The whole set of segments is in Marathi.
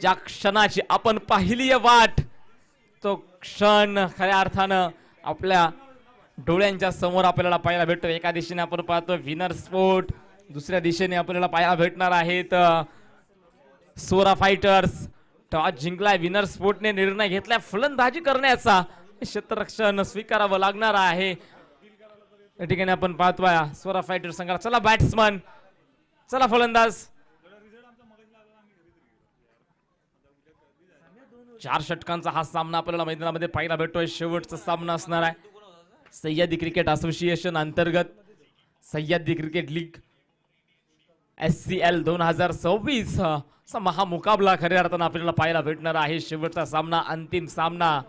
ज्या क्षणाची आपण पाहिली वाट तो क्षण खऱ्या अर्थानं आपल्या डोळ्यांच्या समोर आपल्याला पाहायला भेटतो। एका दिशेने आपण पाहतो विनर स्पोर्ट, दुसऱ्या दिशेने आपल्याला पाहायला भेटणार आहेत सोरा फायटर्स। टॉस जिंकलाय विनर स्पोर्टने, निर्णय घेतलाय फलंदाजी करण्याचा, क्षेत्ररक्षण स्वीकारावं लागणार आहे। या ठिकाणी आपण पाहतोय सोरा फायटर संघाला, चला बॅट्समन, चला फलंदाज। 4 षटकांचा हा सामना आपल्याला मैदानामध्ये पाहायला भेटतोय। शेवटचा सामना असणार आहे सह्याद्री क्रिकेट असोसिएशन अंतर्गत सह्याद्री क्रिकेट लीग SCL 2026 चा महामुकाबला खऱ्या अर्थानं आपल्याला पाहायला भेटणार आहे। शेवटचा सामना, अंतिम सामना,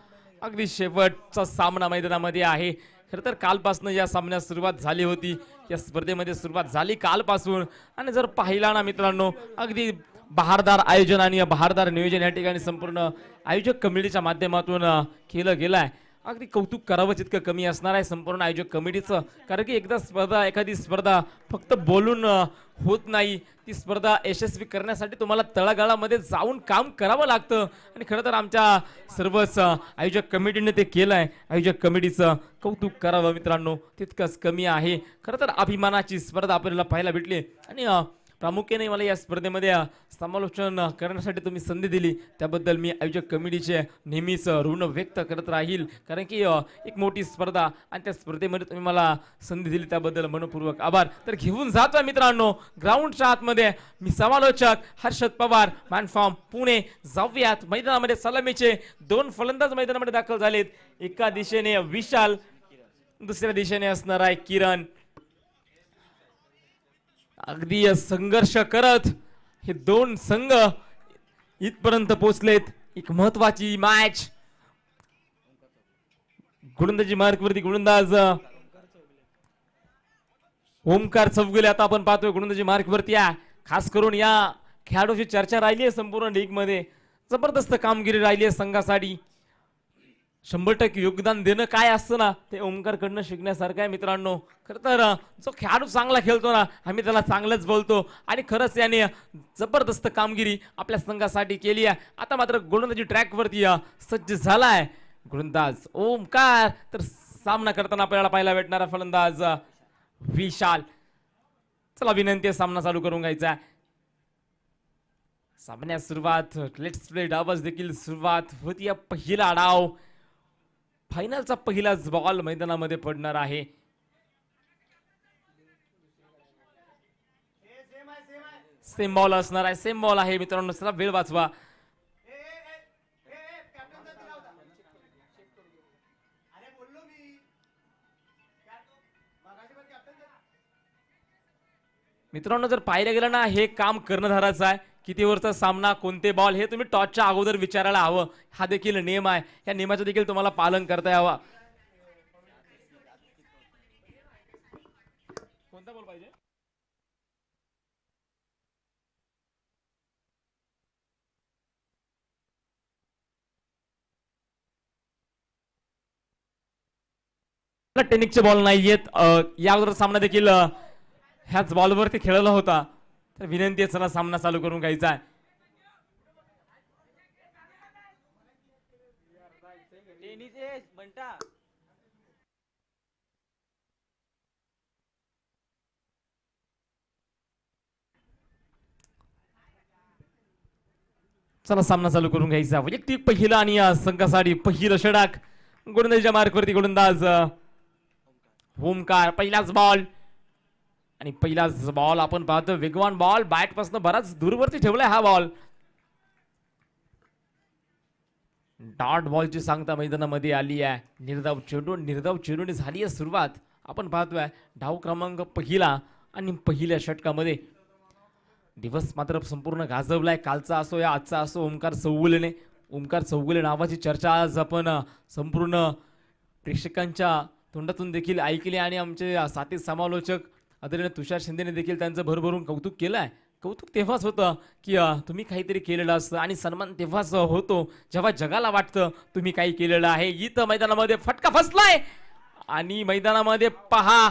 अगदी शेवटचा सामना मैदानामध्ये आहे। खरं तर कालपासून या सामन्यास सुरुवात झाली होती, या स्पर्धेमध्ये सुरुवात झाली कालपासून, आणि जर पाहिला ना मित्रांनो, अगदी बहारदार आयोजन आणि बहारदार नियोजन या ठिकाणी संपूर्ण आयोजक कमिटीच्या माध्यमातून केलं गेलं आहे। अगदी कौतुक करावं जितकं कमी असणार आहे संपूर्ण आयोजक कमिटीचं, कारण की एखादी स्पर्धा फक्त बोलून होत नाही, ती स्पर्धा यशस्वी करण्यासाठी तुम्हाला तळागाळामध्ये जाऊन काम करावं लागतं, आणि खरं तर आमच्या सर्वच आयोजक कमिटीने ते केलं आहे। आयोजक कमिटीचं कौतुक करावं मित्रांनो तितकंच कमी आहे। खरं तर अभिमानाची स्पर्धा आपल्याला पाहायला भेटली, आणि प्रामुख्याने मला या स्पर्धेमध्ये समालोचन करण्यासाठी तुम्ही संधी दिली त्याबद्दल मी आयोजक कमिटीचे नेहमीच ऋण व्यक्त करत राहील, कारण की एक मोठी स्पर्धा आणि त्या स्पर्धेमध्ये तुम्ही मला संधी दिली त्याबद्दल मनपूर्वक आभार। तर घेऊन जातोय मित्रांनो ग्राउंडच्या आतमध्ये मी समालोचक हर्षद पवार, मॅनफॉर्म पुणे। जाऊयात मैदानामध्ये, सलामीचे 2 फलंदाज मैदानामध्ये दाखल झालेत। एका दिशेने विशाल, दुसऱ्या दिशेने असणार आहे किरण। अगदी संघर्ष करत हे 2 संघ इथपर्यंत पोहोचलेत। एक महत्वाची मॅच, गोलंदाजी मार्कवरती गोलंदाज ओमकार चौगुले आता आपण पाहतोय गोलंदाजी मार्कवरती आहे। खास करून या खेळाडूची चर्चा राहिली आहे संपूर्ण लीग मध्ये, जबरदस्त कामगिरी राहिली आहे संघासाठी। 100% योगदान देणं काय असतं ना, ते ओमकार कडनं शिकण्यासारखं आहे मित्रांनो। खरं तर जो खेळाडू चांगला खेळतो ना, आम्ही त्याला चांगलंच बोलतो, आणि खरंच याने जबरदस्त कामगिरी आपल्या संघासाठी केली आहे। आता मात्र गोलंदाजी ट्रॅकवरती सज्ज झालाय गोलंदाज ओमकार, तर सामना करताना आपल्याला पाहायला भेटणारा फलंदाज विशाल। चला विनंती आहे सामना चालू करून घ्यायचा। सामन्यास सुरुवात, लेट्स प्ले डावच देखील सुरुवात होती। पहिला डाव, फायनलचा पहिलाच बॉल मैदानामध्ये पडणार आहे। सेम बॉल असणार आहे, सेम बॉल आहे मित्रांनो, चला वेळ वाचवा। मित्रांनो जर पाहिलं गेलं ना, हे काम कर्णधाराचं आहे। किती ओव्हरचा सामना, कोणते बॉल, हे तुम्ही टॉसच्या अगोदर विचारायला हवं। हा देखील नियम आहे, या नियमाचं देखील तुम्हाला पालन करता यावं। कोणता बॉल पाहिजे? टेनिकचे बॉल नाहीयेत। या अगोदर सामना देखील ह्याच बॉलवरती खेळला होता, तर विनंती आहे चला सामना चालू करून घ्यायचा आहे। चला सामना चालू करून घ्यायचा। वैयक्तिक पहिला आणि संघासाठी पहिलं षटक, गोलंदाजीच्या मार्कवरती गोलंदाज ओमकार। पहिलाच बॉल, आणि पहिलाच बॉल आपण पाहतो वेगवान बॉल, बॅट पासून बराच दूरवरती ठेवलाय हा बॉल। डॉट बॉलची सांगता मैदानामध्ये आली आहे। निर्धाव चेंडूने झाली आहे सुरुवात। आपण पाहतोय डाव क्रमांक पहिला, आणि पहिल्या षटकामध्ये दिवस मात्र संपूर्ण गाजवलाय। कालचा असो या आजचा असो, ओमकार चौगुले नावाची चर्चा आज आपण संपूर्ण प्रेक्षकांच्या तोंडातून देखील ऐकली, आणि आमचे साथी समालोचक आदरणीय तुषार शिंदेने देखील त्यांचं भरभरून कौतुक केलंय। कौतुक तेव्हाच होतं की तुम्ही काहीतरी केलेलं असतं, आणि सन्मान तेव्हाच होतो जेव्हा जगाला वाटतं तुम्ही काही केलेलं आहे। इथं मैदानामध्ये फटका फसलाय, आणि मैदानामध्ये पहा,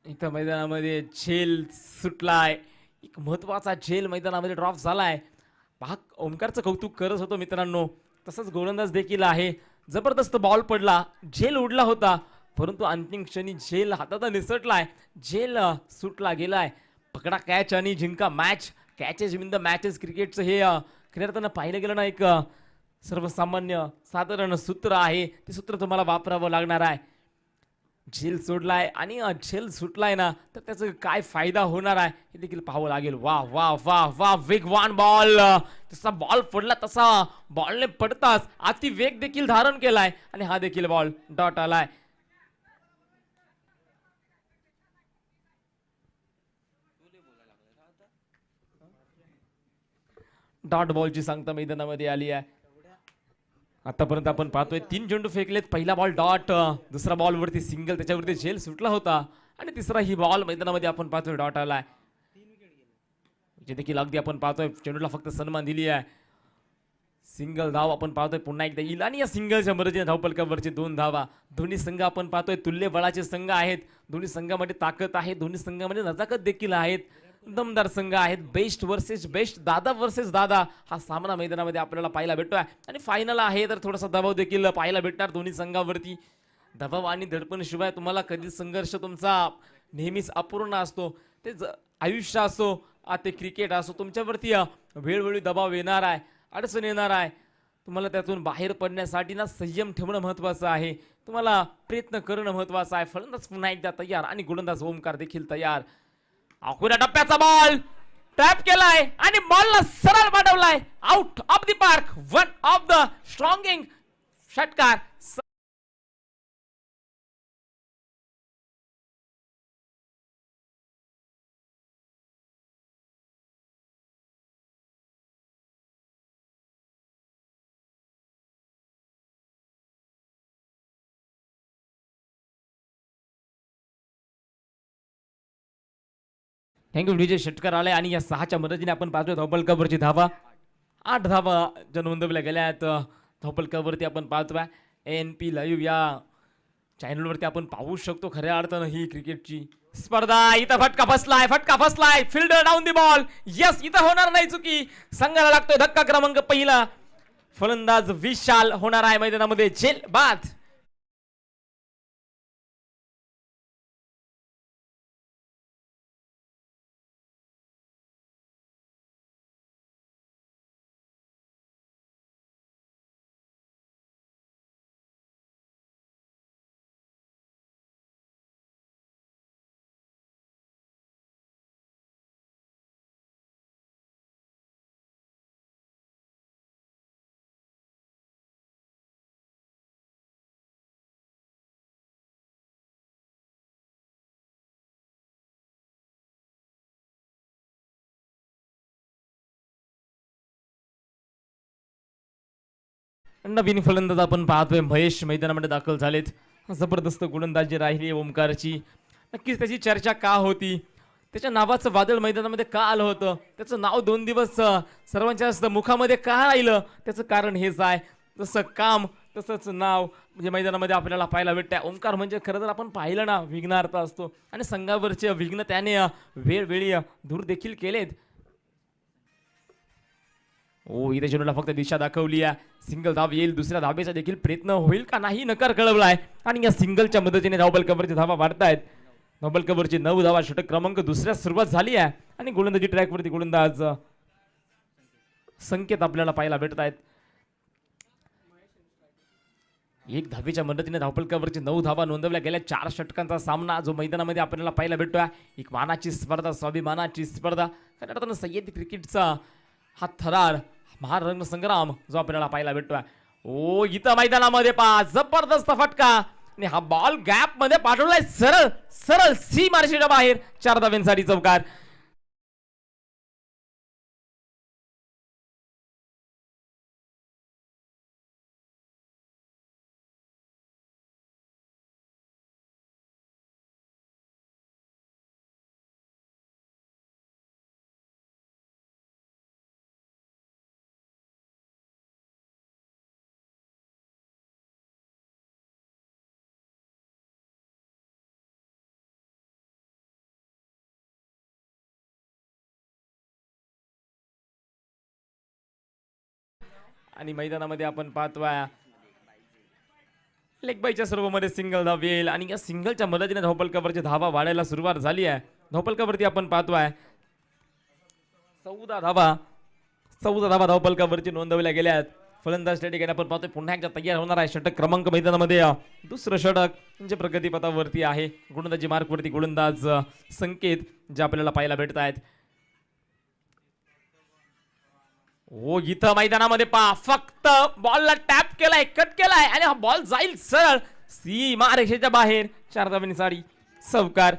इथं मैदानामध्ये झेल सुटलाय। एक महत्वाचा झेल मैदानामध्ये ड्रॉप झालाय. पहा ओमकारचं कौतुक करत होतो मित्रांनो. तसंच गोलंदाज देखील आहे. जबरदस्त बॉल पडला, झेल उडला होता, परंतु अंतिम क्षणी झेल हातात निसटलाय. झेल सुटला गेलाय. पकडा कॅच आणि जिंका match. Catches win the matches क्रिकेटचं हे खऱ्या अर्थानं पाहिलं गेलं ना एक सर्वसामान्य साधारण सूत्र आहे. ते सूत्र तुम्हाला वापरावं लागणार आहे. झेल सोडलाय आणि झेल सुटलाय ना तर त्याचा काय फायदा होणार आहे हे देखील पाहावं लागेल. वा वा वा वा वेगवान बॉल. तसा बॉल पडला तसा बॉलने पडताच अति वेग देखील धारण केलाय आणि हा देखील बॉल डॉट आलाय. डॉट बॉलची सांगता मैदानामध्ये आली आहे. आतापर्यंत आपण पाहतोय 3 चेंडू फेकलेत. पहिला बॉल डॉट, दुसरा बॉल वरती सिंगल, त्याच्यावरती झेल सुटला होता आणि तिसरा ही बॉल मैदानामध्ये आपण पाहतोय डॉट आलाय. जे देखील अगदी आपण पाहतोय चेंडूला फक्त सन्मान दिली आहे. सिंगल धाव आपण पाहतोय पुन्हा एकदा येईल आणि या सिंगलच्या मदतीने धावपलकावरचे 2 धावा. दोन्ही संघ आपण पाहतोय तुल्य बळाचे संघ आहेत. दोन्ही संघामध्ये ताकद आहे, दोन्ही संघामध्ये नजाकत देखील आहेत. दमदार संघ आहेत. बेस्ट वर्सेस बेस्ट, दादा वर्सेस दादा हा सामना मैदानामध्ये आपल्याला पाहायला भेटतोय आणि फायनल आहे तर थोडासा दबाव देखील पाहायला भेटणार दोन्ही संघावरती. दबाव आणि धडपण शिवाय तुम्हाला कधी संघर्ष तुमचा नेहमीच अपूर्ण असतो. ते आयुष्य असो ते क्रिकेट असो, तुमच्यावरती वेळोवेळी दबाव येणार आहे, अडचण येणार आहे. तुम्हाला त्यातून बाहेर पडण्यासाठी ना संयम ठेवणं महत्त्वाचं आहे. तुम्हाला प्रयत्न करणं महत्त्वाचं आहे. फलंदाज पुन्हा एकदा तयार आणि गोलंदाज ओमकार देखील तयार. अकुरा टप्प्याचा बॉल टॅप केलाय आणि बॉलला सरळ पाठवलाय out of the park. One of the strongest षटकार. थँक्यू. विजय षटकार आलाय आणि या 6च्या मदतीने आपण पाहतोय धावपलकावरची धावा. 8 धावा ज्या नोंदवल्या गेल्या आहेत धावपलकावरती आपण पाहतोय. NP लाईव्ह या चॅनलवरती आपण पाहू शकतो खऱ्या अर्थानं ही क्रिकेटची स्पर्धा. इथं फटका फसलाय. Fielder down the ball. Yes, इथं होणार नाही चुकी. संघाला लागतोय धक्का क्रमांक पहिला. फलंदाज विशाल होणार आहे मैदानामध्ये झेल बाद. नवीन फलंदाज आपण पाहतोय महेश मैदानामध्ये दाखल झालेत. जबरदस्त गोलंदाजी राहिली ओमकारची. नक्कीच त्याची चर्चा का होती, त्याच्या नावाचं वादळ मैदानामध्ये का आलं होतं, त्याचं नाव 2 दिवस सर्वांच्या मुखामध्ये का राहिलं, त्याचं कारण हेच आहे. जसं काम तसंच नाव म्हणजे मैदानामध्ये आपल्याला पाहायला भेटतंय. ओमकार म्हणजे खरं तर आपण पाहिलं ना विघ्नार्थ असतो आणि संघावरचे विघ्न त्याने वेळोवेळी दूर देखील केलेत. ओ इथे चेंडूला फक्त दिशा दाखवली आहे. सिंगल धाव येईल, दुसऱ्या धावेचा देखील प्रयत्न होईल का नाही नकार कळवलाय आणि या सिंगलच्या मदतीने धावबल कव्हरची धावा वाढतायत. धावबल कव्हरची 9 धावा, षटक क्रमांक दुसऱ्या सुरुवात झाली आहे आणि गोलंदाजी ट्रॅकवरती गोलंदाज संकेत आपल्याला पाहायला भेटत आहेत. 1 धावेच्या मदतीने धावपलकावरची 9 धावा नोंदवल्या गेल्या. 4 षटकांचा सामना जो मैदानामध्ये आपल्याला पाहायला भेटतोय. एक मानाची स्पर्धा, स्वाभिमानाची स्पर्धा. खऱ्या अर्थानं सह्याद्री क्रिकेटचा हा थरार, महारंग संग्राम जो आपल्याला पाहायला भेटतोय. ओ इथं मैदानामध्ये पहा जबरदस्त फटका आणि हा बॉल गॅप मध्ये पाठवलाय सरळ सरळ सी मार्शीच्या बाहेर. 4 धाव्यांसाठी चौकार. आणि मैदानामध्ये आपण पाहतोय लेग बायच्या सर्वमध्ये सिंगल धाव येईल आणि या सिंगलच्या मदतीने धावपलकावरची धावा वाढायला सुरुवात झाली आहे. धावपलकावरती आपण पाहतोय 14 धावा 14 धावा धावपलकावरती नोंदवल्या गेल्या आहेत. फलंदाज त्या ठिकाणी आपण पाहतोय पुन्हा एकदा तयार होणार आहे. षटक क्रमांक मैदानामध्ये दुसरं षटक म्हणजे प्रगतीपथावरती आहे. गोलंदाजी मार्कवरती गोलंदाज संकेत जे आपल्याला पाहायला भेटत आहेत. हो इथं मैदानामध्ये पहा फक्त बॉलला टॅप केलाय कट केलाय आणि हा बॉल जाईल सरळ सीमा रेषेच्या बाहेर 4 धावांनी साडी सवकार.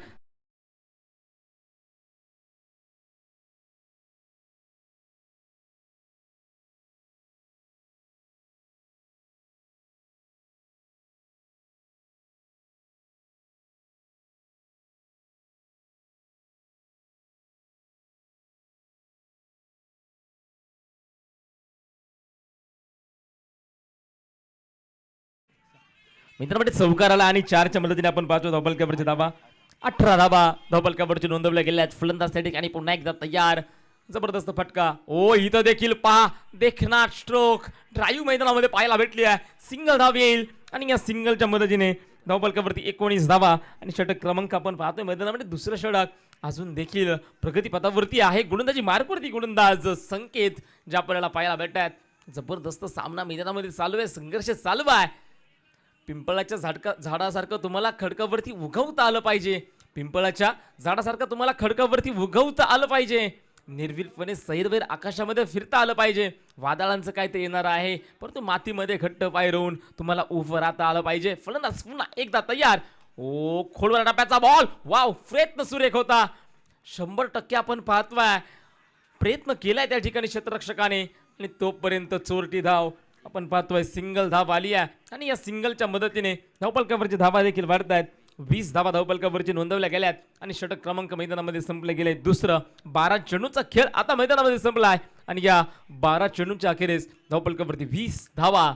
मित्रांमध्ये चौकाराला आणि 4च्या मदतीने आपण पाहतो धावपलकावरची धावा 18 धावा धावपलकावरची नोंदवल्या गेल्या आहेत. फलंदाज त्या ठिकाणी पुन्हा एकदा तयार. जबरदस्त फटका. ओ इथं देखील पहा देखना स्ट्रोक ड्राईव्ह मैदानामध्ये पाहायला भेटली आहे. सिंगल धाव येईल आणि या सिंगलच्या मदतीने धावपलकावरती 19 धावा आणि षटक क्रमांक आपण पाहतोय मैदानामध्ये दुसरं षटक अजून देखील प्रगतीपथावरती आहे. गोलंदाजी मार्कवरती गोलंदाज संकेत जे आपल्याला पाहायला भेटतात. जबरदस्त सामना मैदानामध्ये चालू आहे. संघर्ष चालू आहे. पिंपळाच्या झाडासारखं तुम्हाला खडकावरती उगवता आलं पाहिजे. पिंपळाच्या झाडासारखं तुम्हाला खडकावरती उगवता आलं पाहिजे. निर्भीडपणे सैरवैर आकाशामध्ये फिरता आलं पाहिजे. वादळांचं काय ते येणार आहे परंतु मातीमध्ये घट्ट पाय रोवून तुम्हाला उभं राहता आलं पाहिजे. फलंदाज पुन्हा एकदा तयार. ओ खोलवर टप्प्याचा बॉल वाव प्रयत्न सुरेख होता. 100% आपण पाहतोय प्रयत्न केलाय त्या ठिकाणी क्षेत्ररक्षकाने आणि तोपर्यंत चोरटी धाव आपण पाहतोय. सिंगल धाव आली आहे आणि या सिंगलच्या मदतीने धावपलकावरची धावा देखील वाढत आहेत. 20 धावा धावपलकावरची नोंदवल्या गेल्यात आणि षटक क्रमांक मैदानामध्ये संपले गेले. दुसरं 12 चेंडूचा खेळ आता मैदानामध्ये संपलाय आणि या 12 चेंडूच्या अखेरीस धावपलकावरती 20 धावा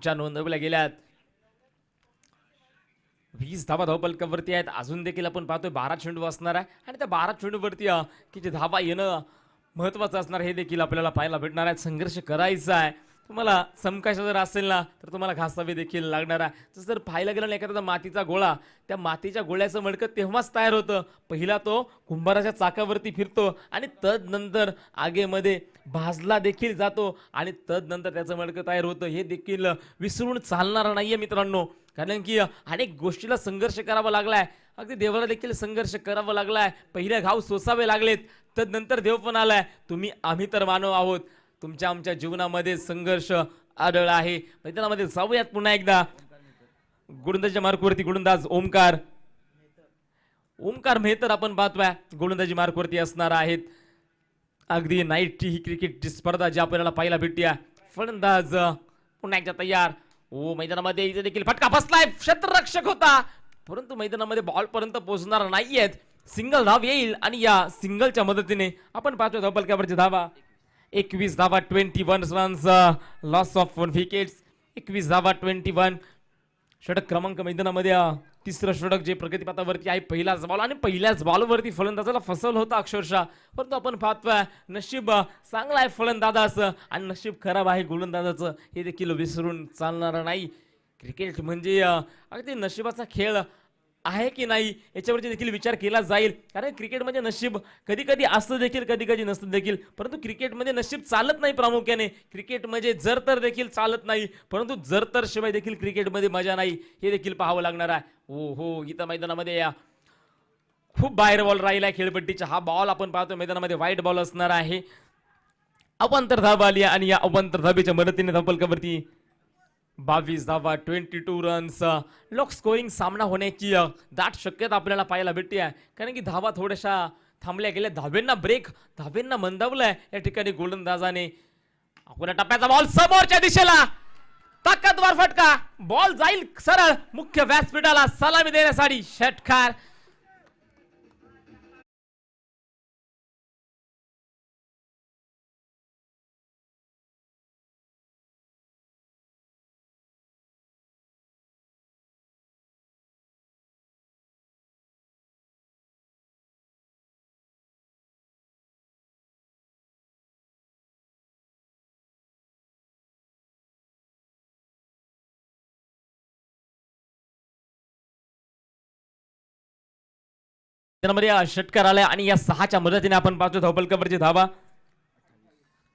ज्या नोंदवल्या गेल्यात. 20 धावा धावपलकावरती आहेत. अजून देखील आपण पाहतोय 12 चेंडू असणार आहे आणि त्या 12 चेंडूवरती किती धावा येणं महत्वाचं असणार हे देखील आपल्याला पाहायला भेटणार आहे. संघर्ष करायचा आहे. तुम्हाला समकाश जर असेल ना तर तुम्हाला घासावे देखील लागणार आहे. जसं जर पाहायला गेलं ना एखादा मातीचा गोळा त्या मातीच्या गोळ्याचं मडकं तेव्हाच तयार होतं. पहिला तो कुंभाराच्या चाकावरती फिरतो आणि तदनंतर आगेमध्ये भाजला देखील जातो आणि तदनंतर त्याचं मडकं तयार होतं. हे देखील विसरून चालणार नाहीये मित्रांनो. कारण की अनेक गोष्टीला संघर्ष करावा लागलाय. अगदी देवाला देखील संघर्ष करावा लागलाय. पहिले घाव सोसावे लागलेत तदनंतर देव पण आलाय. आम्ही तर मानव आहोत. तुमच्या आमच्या जीवनामध्ये संघर्ष आढळ आहे. मैदानामध्ये जाऊयात पुन्हा एकदा. गोलंदाजीच्या मार्कवरती गोलंदाज ओमकार मेहतर आपण पाहतोय गोलंदाजी मार्कवरती असणार आहेत. अगदी नाईटची ही क्रिकेटची स्पर्धा जी आपल्याला पाहायला भेटते. फलंदाज पुन्हा एकदा तयार. ओ मैदानामध्ये इथे देखील फटका बसलाय. क्षेत्ररक्षक होता परंतु मैदानामध्ये बॉल पर्यंत पोहोचणार नाहीयेत. सिंगल धाव येईल आणि या सिंगलच्या मदतीने आपण पाहतोय धावपलकावरची धावा 21 धावा 21 रन्स लॉस ऑफ 1 विकेट्स. 21 धावा 21. षटक क्रमांक मैदानामध्ये तिसरं षटक जे प्रगतीपथावरती आहे. पहिलाच बॉल आणि पहिल्याच बॉलवरती फलंदाजाला फसवलं होतं अक्षरशः. परंतु आपण पाहतोय नशीब चांगलं आहे फलंदाजाचं आणि नशीब खराब आहे गोलंदाजाचं. हे देखील विसरून चालणार नाही. क्रिकेट म्हणजे अगदी नशिबाचा खेळ आहे की नाही याच्यावरती देखील विचार केला जाईल. कारण क्रिकेट म्हणजे नशीब कधी कधी असतं देखील कधी कधी नसतं देखील. परंतु क्रिकेटमध्ये नशीब चालत नाही प्रामुख्याने. क्रिकेट म्हणजे जर तर देखील चालत नाही परंतु जर तर शिवाय देखील क्रिकेटमध्ये मजा नाही हे देखील पाहावं लागणार आहे. हो इथं मैदानामध्ये खूप बाहेर बॉल राहिला खेळपट्टीचा. हा बॉल आपण पाहतो मैदानामध्ये वाईट बॉल असणार आहे. अवांतर धाव आली आणि या अवांतर धाबेच्या मदतीने धावपलकावरती 22 धावा 22 रन्स. लॉक स्कोरिंग सामना होण्याची दाट शक्यता आपल्याला पाहायला भेटते आहे. कारण की धावा थोड्याशा थांबल्या गेल्या. धावेंना मंदावलंय या ठिकाणी गोलंदाजाने. अकोला टप्प्याचा बॉल समोरच्या दिशेला ताकदवर फटका. बॉल जाईल सरळ मुख्य व्यासपीठाला सलामी देण्यासाठी षटकार. त्यामध्ये षटकार आलाय आणि या 6च्या मदतीने आपण पाहतो धावपलकावरची धावा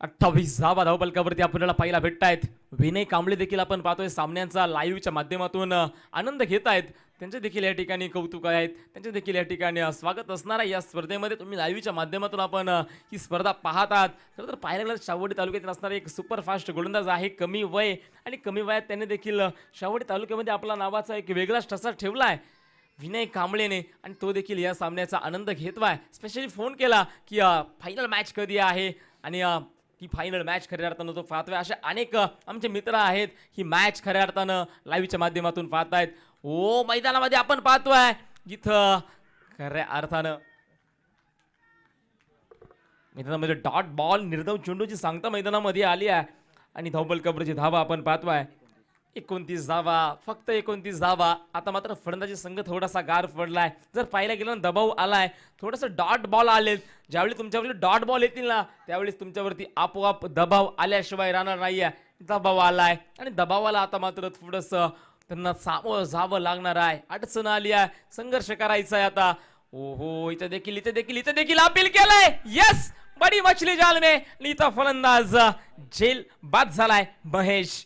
28 धावा धावपलकावरती आपल्याला पाहायला भेटतायत. विनय कांबळे देखील आपण पाहतोय सामन्यांचा लाईव्हच्या माध्यमातून आनंद घेत आहेत. त्यांचे देखील या ठिकाणी कौतुक आहेत. त्यांचे देखील या ठिकाणी स्वागत असणार आहे या स्पर्धेमध्ये. तुम्ही लाईव्हच्या माध्यमातून आपण ही स्पर्धा पाहत आहात. खरं तर पाहायला गेलं शावडी तालुक्यातील असणारा एक सुपरफास्ट गोलंदाज आहे. कमी वय आणि कमी वयात त्याने देखील शावडी तालुक्यामध्ये आपला नावाचा एक वेगळाच ठसा ठेवला आहे विनय कांबळेने आणि तो देखील या सामन्याचा आनंद घेतवाय. स्पेशली फोन केला की फायनल मॅच कधी आहे आणि ती फायनल मॅच खऱ्या अर्थानं तो पाहतोय. असे अनेक आमचे मित्र आहेत ही मॅच खऱ्या अर्थानं लाईव्हच्या माध्यमातून पाहतायत. ओ मैदानामध्ये आपण पाहतोय जिथं खऱ्या अर्थानं मैदानामध्ये डॉट बॉल निर्धाव चेंडूची सांगता मैदानामध्ये आली आहे आणि धावपलकावरची धावा आपण पाहतोय 29 धावा, फक्त 29 धावा. आता मात्र फलंदाजी संघ थोडासा गार पडलाय. जर पाहायला गेलं ना दबाव आलाय, थोडंसं डॉट बॉल आलेत. ज्यावेळी तुमच्यावरती डॉट बॉल येतील ना त्यावेळेस तुमच्यावरती आपोआप दबाव आल्याशिवाय राहणार नाहीये. दबाव आलाय आणि दबावाला आता मात्र थोडंसं त्यांना सामोरं जावं लागणार आहे. अडचण आली आहे, संघर्ष करायचा आहे आता. ओहो इथे देखील अपील केलंय. यस बडी मछली जाल में. इथं फलंदाज जेल बाद झालाय महेश.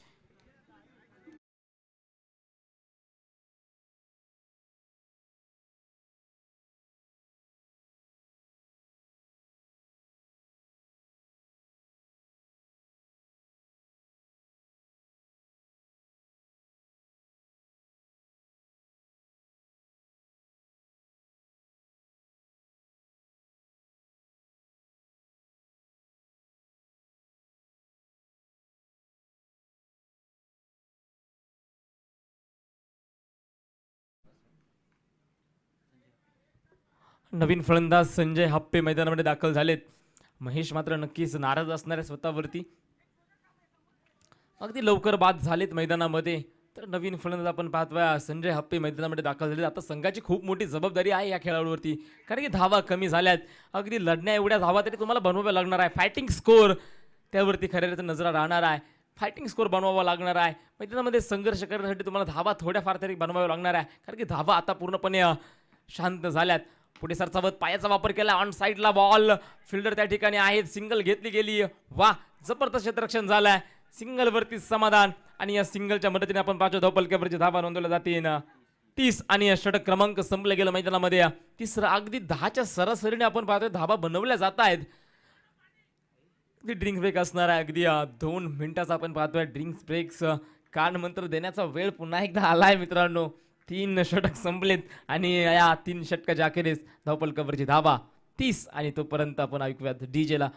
नवीन फलंदाज संजय हप्पे मैदानामध्ये दाखल झालेत. महेश मात्र नक्कीच नाराज असणार आहे स्वतःवरती. अगदी लवकर बाद झालेत मैदानामध्ये. तर नवीन फलंदाज आपण पाहतोय संजय हप्पे मैदानामध्ये दाखल झालेत. आता संघाची खूप मोठी जबाबदारी आहे या खेळाडूवरती, कारण की धावा कमी झाल्यात. अगदी लढण्या एवढ्या धावा तरी तुम्हाला बनवाव्या लागणार आहे. फायटिंग स्कोर त्यावरती खऱ्या अर्थाने नजर राहणार आहे. फायटिंग स्कोर बनवावा लागणार आहे. मैदानामध्ये संघर्ष करण्यासाठी तुम्हाला धावा थोड्याफार तरी बनवाव्या लागणार आहे, कारण की धावा आता पूर्णपणे शांत झाल्यात. पुढे सरसावत पायाचा वापर केला. ऑन साईडला बॉल, फिल्डर त्या ठिकाणी आहेत. सिंगल घेतली गेली. वा जबरदस्त क्षेत्ररक्षण झालंय. सिंगल वरती समाधान आणि या सिंगलच्या मदतीने आपण पाहतो धावपलकावरची धावा नोंदवल्या जाते 30 आणि षटक क्रमांक संपलं गेलं मैदानामध्ये. तिसरं अगदी 10च्या सरासरीने आपण पाहतोय धावा बनवल्या जात आहेत. ड्रिंक्स ब्रेक असणार आहे अगदी 2 मिनिटाचा आपण पाहतोय ड्रिंक्स ब्रेक्स. कान मंत्र देण्याचा वेळ पुन्हा एकदा आलाय मित्रांनो. 3 षटक संपलेत आणि या 3 षटकाच्या अखेरीस धावपलकावरची धावा 30 आणि तोपर्यंत आपण ऐकूयात डीजेला.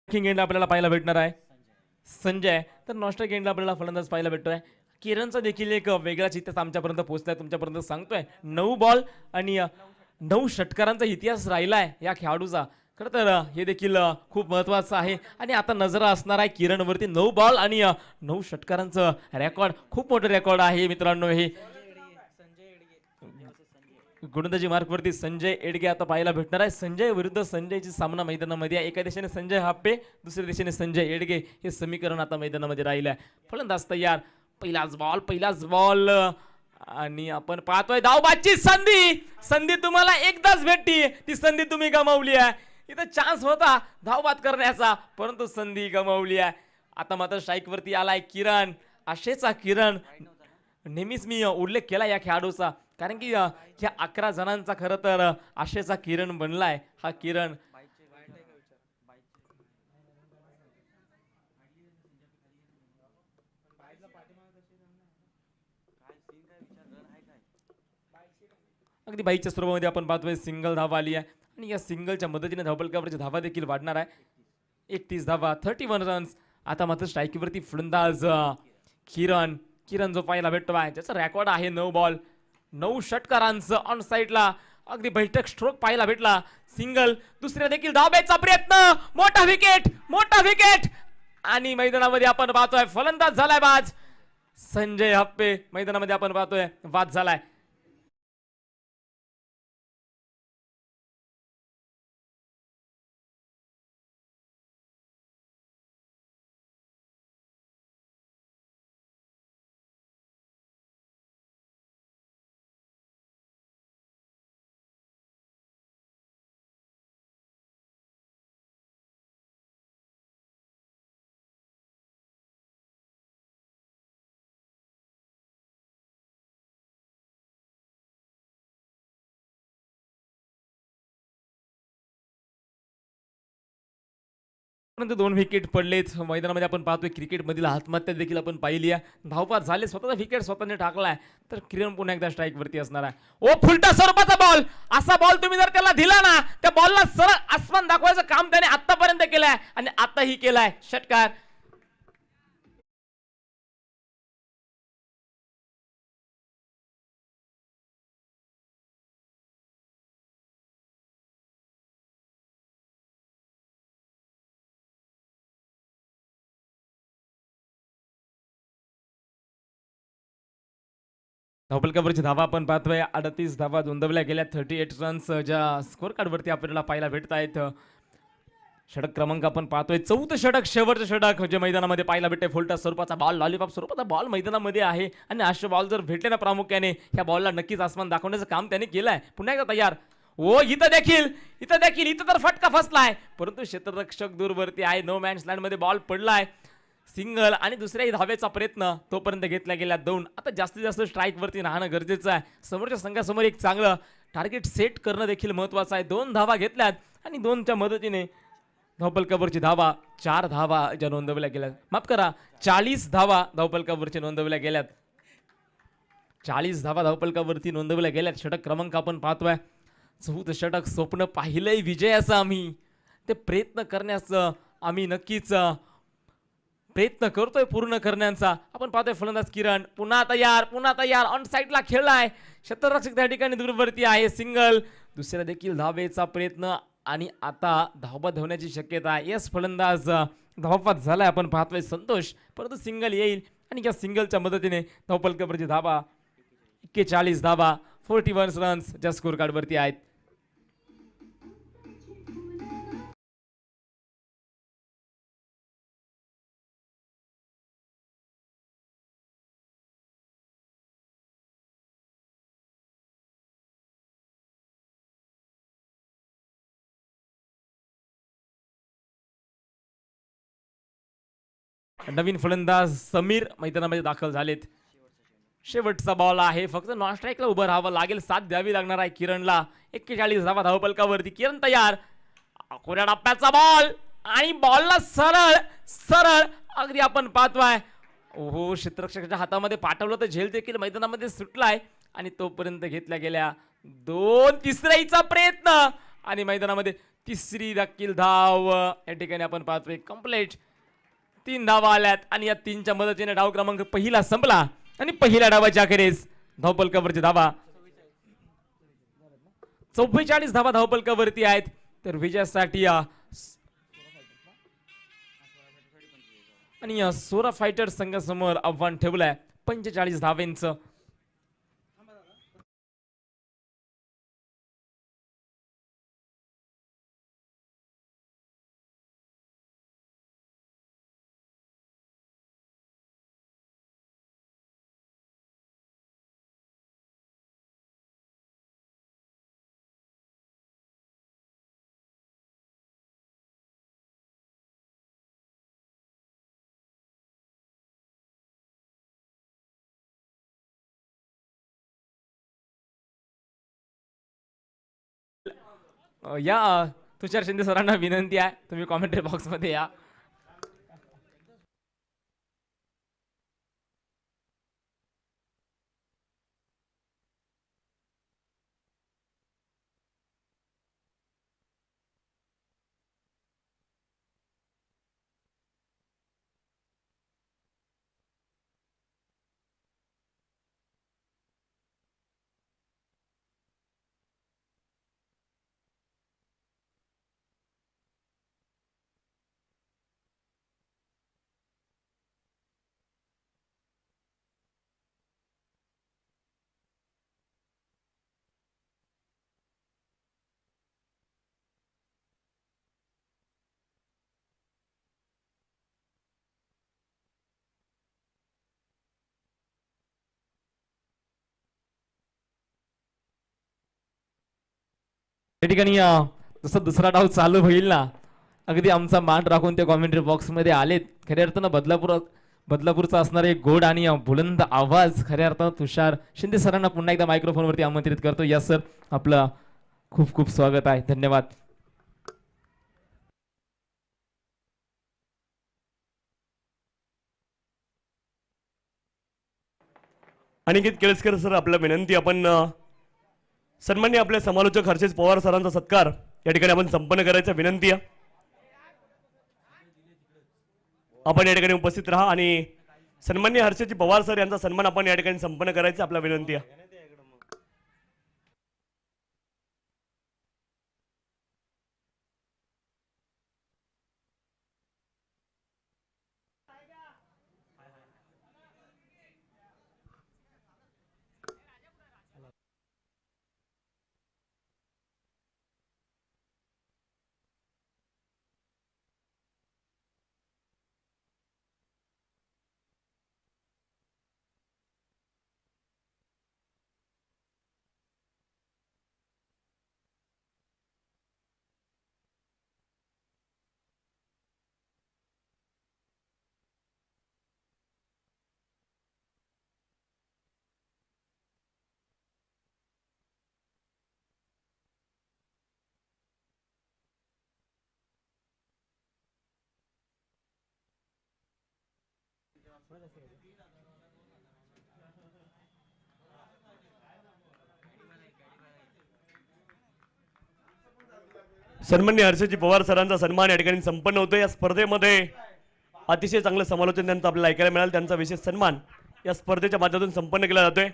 किंग एंड आपल्याला पाहायला भेटणार आहे संजय. तर नॉस्ट्राईक एंडला आपल्याला फलंदाज पाहायला भेटतोय किरणचा देखील एक वेगळाच इतिहास आमच्यापर्यंत पोहोचलाय, तुमच्यापर्यंत सांगतोय. 9 बॉल आणि 9 षटकारांचा इतिहास राहिलाय या खेळाडूचा. खरं तर हे देखील खूप महत्वाचं आहे आणि आता नजरा असणार आहे किरणवरती. 9 बॉल आणि 9 षटकारांचं रेकॉर्ड, खूप मोठं रेकॉर्ड आहे मित्रांनो. हे गोलंदाजी मार्कवरती संजय एडगे आता पाहायला भेटणार आहे. संजय विरुद्ध संजयची सामना मैदानामध्ये आहे. एका दिशेने संजय हापे, दुसऱ्या दिशेने संजय एडगे. हे समीकरण आता मैदानामध्ये राहिलं आहे. फलंदाज तयार. पहिलाच बॉल आणि आपण पाहतोय धावबादची संधी तुम्हाला एकदाच भेटती. ती संधी तुम्ही गमावली आहे. इथं चान्स होता धावबाद करण्याचा, परंतु संधी गमावली आहे. आता मात्र स्ट्राईक वरती आलाय किरण, आशेचा किरण. नेहमीच मी उल्लेख केला या खेळाडूचा, कारण की ह्या 11 जणांचा खरं तर आशेचा किरण बनलाय. हा किरण अगदी बाईच्या स्वरूपामध्ये आपण पाहतोय सिंगल धावा आली आहे आणि या सिंगलच्या मदतीने धावपलकावरची धावा देखील वाढणार आहे. 31 धावा, 31 रन्स. आता मात्र स्ट्राईकवरती फलंदाज किरण किरण जो पाहायला भेटतो आहे ज्याचा रेकॉर्ड आहे 9 बॉल 9 षटकारांचं ऑन साईडला. अगदी बैठक स्ट्रोक पाहायला भेटला. सिंगल, दुसऱ्या देखील धाब्याचा प्रयत्न, मोठा विकेट, मोठा विकेट आणि मैदानामध्ये आपण पाहतोय फलंदाज झालाय बाद. संजय हप्पे मैदानामध्ये आपण पाहतोय बाद झालाय. परंतु 2 विकेट पडलेत मैदानामध्ये. आपण पाहतोय क्रिकेटमधील आत्महत्या देखील आपण पाहिली आहे. धावपात झाले, स्वतःचा विकेट स्वतःने टाकलाय तर किरण पुन्हा एकदा स्ट्राईक वरती असणार आहे. ओ फुलटा स्वरूपाचा बॉल, असा बॉल तुम्ही जर त्याला दिला ना त्या बॉलला सरळ आसमान दाखवायचं काम त्याने आतापर्यंत केलंय आणि आताही केलंय. षटकार. धावपलकावरची धावा आपण पाहतोय 38 धावा नोंदवल्या गेल्या. 38 रन्स ज्या स्कोर कार्डवरती आपल्याला पाहायला भेटत आहेत. षटक क्रमांक आपण पाहतोय 4थं षटक, शेवटचं षटक जे मैदानामध्ये पाहायला भेटते. फुलटा स्वरूपाचा बॉल, लॉलीपॉप स्वरूपाचा बॉल मैदानामध्ये आहे आणि असे बॉल जर भेटले ना प्रामुख्याने ह्या बॉलला नक्कीच आसमान दाखवण्याचं काम त्याने केलंय. पुन्हा एकदा तयार. ओ इथं देखील इथं तर फटका फसलाय परंतु क्षेत्ररक्षक दूरवरती आहे. नो मॅन्स लँड मध्ये बॉल पडलाय. सिंगल आणि दुसऱ्याही धावेचा प्रयत्न तोपर्यंत घेतला गेला 2. आता जास्तीत जास्त स्ट्राईक वरती राहणं गरजेचं आहे. समोरच्या संघासमोर एक चांगलं टार्गेट सेट करणं देखील महत्वाचं आहे. 2 धावा घेतल्यात आणि 2च्या मदतीने धावपलकावरची धावा 4 धावा ज्या नोंदवल्या गेल्यात. माफ करा 40 धावा धावपलकावरची नोंदवल्या गेल्यात. 40 धावा धावपलकावरती नोंदवल्या गेल्यात. षटक क्रमांक आपण पाहतोय 4थं षटक. स्वप्न पाहिलंय विजयाचं आम्ही, ते प्रयत्न करण्याचं आम्ही नक्कीच प्रयत्न करतोय पूर्ण करण्याचा. आपण पाहतोय फलंदाज किरण पुन्हा तयार ऑन साईडला खेळलाय. क्षेत्ररक्षक त्या ठिकाणी दूरवरती आहे. सिंगल, दुसऱ्या देखील धावेचा प्रयत्न आणि आता धावबाद होण्याची शक्यता आहे. यस फलंदाज धावबाद झालाय आपण पाहतोय संतोष, परंतु सिंगल येईल आणि या सिंगलच्या मदतीने धावपलकावरची धावा 41 धावा 41 रन्स ज्या स्कोर कार्डवरती आहेत. नवीन फलंदाज समीर मैदानामध्ये दाखल झालेत. शेवटचा बॉल आहे, फक्त नॉन स्ट्राईकला उभं राहावं लागेल. साथ द्यावी लागणार आहे किरणला. 41 धावा धावपलकावरती. किरण तयार. कोऱ्या टप्प्याचा बॉल आणि बॉलला सरळ सरळ अगदी आपण पाहतोय. ओहो, क्षेत्ररक्षकाच्या हातामध्ये पाठवलं तर झेल देखील मैदानामध्ये सुटलाय आणि तोपर्यंत घेतल्या गेल्या 2. तिसऱ्याचा प्रयत्न आणि मैदानामध्ये तिसरी देखील धाव या ठिकाणी आपण पाहतोय. कंप्लीट 3 धावा आल्यात आणि या 3च्या मदतीने डाव क्रमांक पहिला संपला आणि पहिल्या डावाच्या अखेरीस धावपलकावरची धावा 44 धावा धावपलकावरती आहेत. तर विजयासाठी आणि सोरा फायटर संघासमोर आव्हान ठेवलंय 45 धावेंचं. या तुषार शिंदे सरांना विनंती आहे, तुम्ही कॉमेंट्री बॉक्स मध्ये या. ठिकाणी जसं दुसरा डाव चालू होईल ना अगदी आमचा मान राखून ते कॉमेंट्री बॉक्स मध्ये आलेत. खऱ्या अर्थानं बदलापूरचा असणारा एक गोड आणि बुलंद आवाज खऱ्या अर्थानं तुषार शिंदे सरांना पुन्हा एकदा मायक्रोफोनवरती आमंत्रित करतो. यस सर, आपलं खूप खूप स्वागत आहे. धन्यवाद. अनिकेत केळसकर सर, आपल्या विनंती, आपण सन्माननीय आपले समालोचक हर्षेश पवार सरांचा सत्कार या ठिकाणी आपण संपन्न करायचा विनंती आहे. आपण या ठिकाणी उपस्थित राहा आणि सन्माननीय हर्षेश पवार सर यांचा सन्मान आपण या ठिकाणी संपन्न करायचा आपला विनंती आहे. सन्माननीय हर्षेश पवार सरांचा सन्मान या ठिकाणी संपन्न होतो. या स्पर्धेमध्ये अतिशय चांगलं समालोचन त्यांचं आपल्याला ऐकायला मिळालं. त्यांचा विशेष सन्मान या स्पर्धेच्या माध्यमातून संपन्न केला जातोय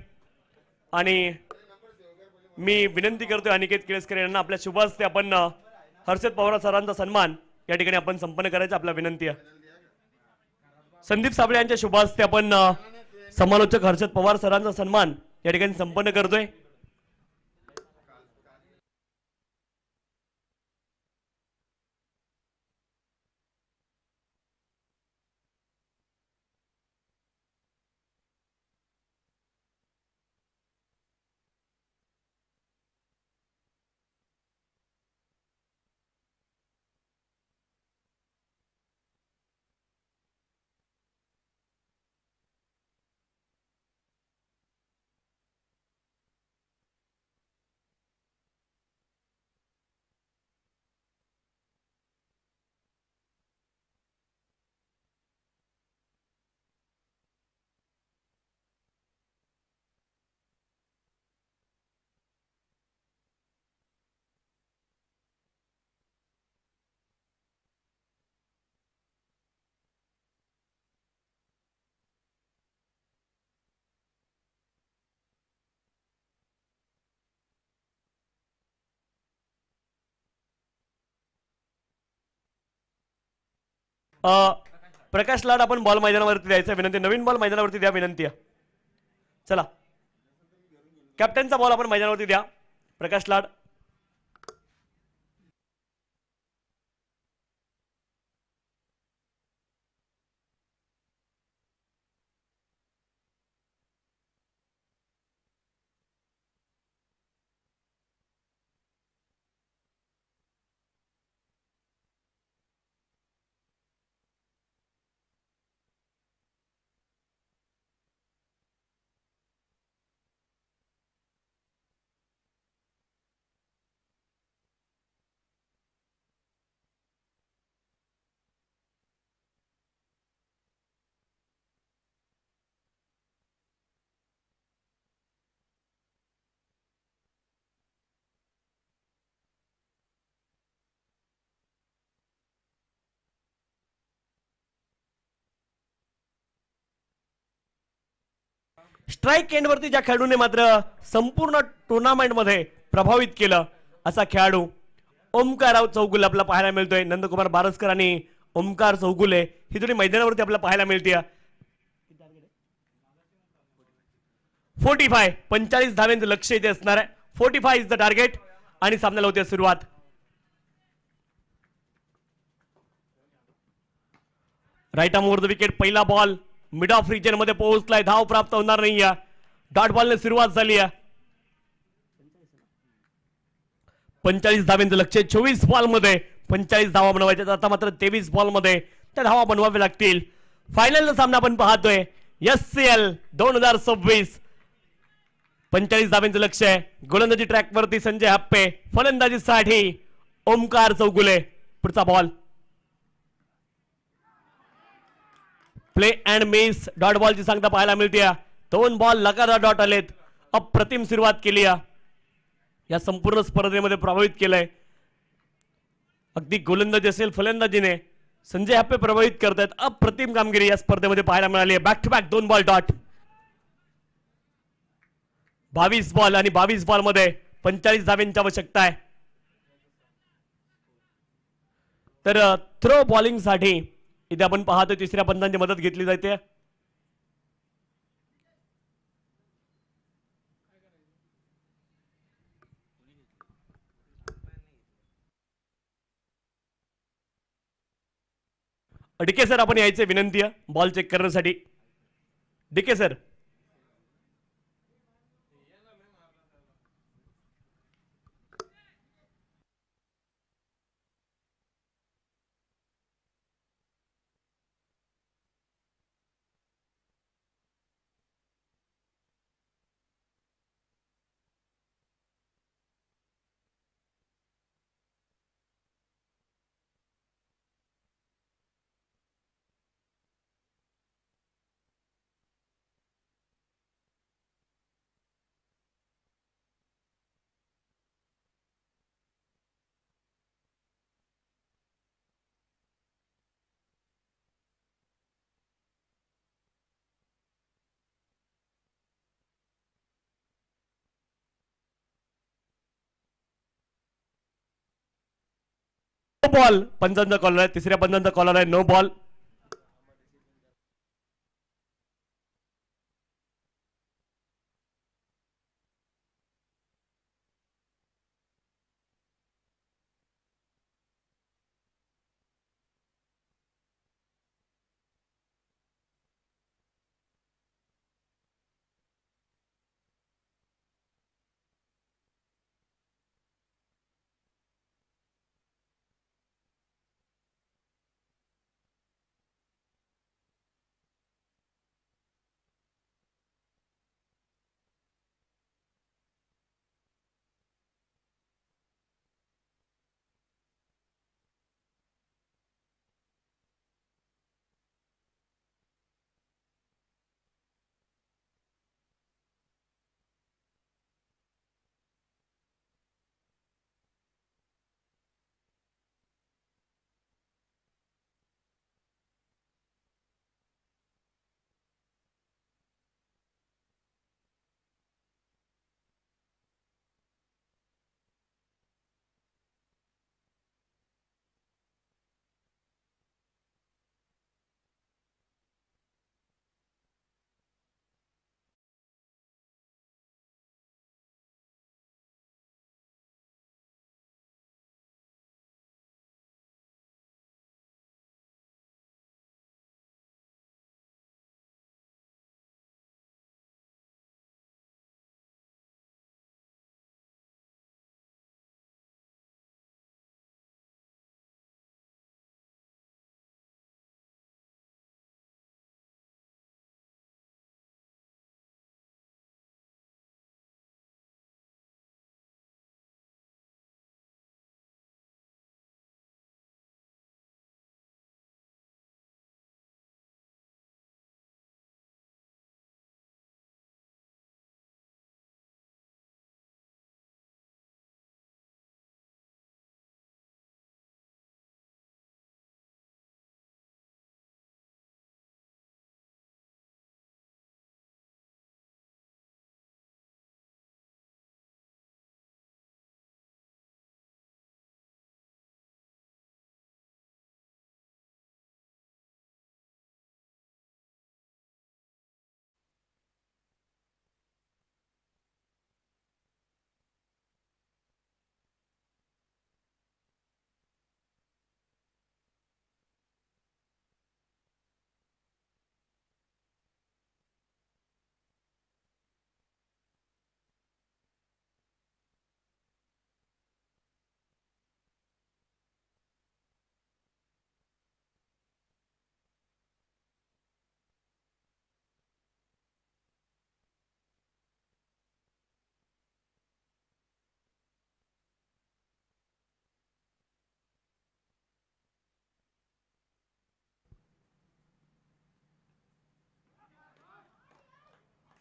आणि मी विनंती करतोय अनिकेत केळसकर यांना आपल्या शुभ हस्ते आपण हर्षद पवार सरांचा सन्मान या ठिकाणी आपण संपन्न करायचा आपला विनंती आहे. संदीप साबळे यांच्या शुभ हस्ते आपण समालोचक हर्षद पवार सरांचा सन्मान या ठिकाणी संपन्न करतोय. प्रकाश लाड आपण बॉल मैदानावरती द्यायचा विनंती. नवीन बॉल मैदानावरती द्या विनंती आहे. चला, कॅप्टनचा बॉल आपण मैदानावरती द्या. प्रकाश लाड. स्ट्राईक एंडवरती ज्या खेळाडूने मात्र संपूर्ण टुर्नामेंटमध्ये प्रभावित केलं असा खेळाडू ओमकारराव चौगुले आपल्याला पाहायला मिळतोय. नंदकुमार बारसकर आणि ओमकार चौगुले ही दोन्ही मैदानावरती आपल्याला पाहायला मिळते. 45 धाव्यांचं लक्ष इथे असणार आहे. 45 इज द टार्गेट आणि सामन्याला होते सुरुवात. Right arm over the wicket. पहिला बॉल मिड ऑफ रिजन मध्ये पोहोचलाय. धाव प्राप्त होणार नाहीये. डॉट बॉलने सुरुवात झाली आहे. 45 धावांचं लक्ष 24 बॉल मध्ये 45 धावा बनवायच्या आता मात्र 23 बॉल मध्ये त्या धावा बनवावे लागतील. फायनलचा सामना आपण पाहतोय SCL 2026. 45 धावांचं लक्ष आहे. गोलंदाजी ट्रॅक वरती संजय हप्पे, फलंदाजीसाठी ओमकार चौगुले. पुढचा ball play and miss dot बॉलची सांगता पाहायला मिळते. 2 बॉल लगातार डॉट आलेत. अप्रतिम सुरुवात केली या संपूर्ण स्पर्धेमध्ये प्रभावित केलंय. अगदी गोलंदाजी असेल फलंदाजीने संजय हप्पे प्रभावित करतायत. अप्रतिम कामगिरी या स्पर्धेमध्ये पाहायला मिळाली आहे. Back to back 2 ball dot. 22 ball आणि 22 बॉल मध्ये 45 धावांची आवश्यकता आहे. तर थ्रो बॉलिंग साठी इथे आपण पाहतो तिसऱ्या पंतांची मदत घेतली जाते. डिके सर आपण यायचे विनंती आहे बॉल चेक करण्यासाठी. डिके सर बॉल पंचांचा कॉलर आहे. तिसऱ्या पंचांचा कॉलर आहे नो बॉल.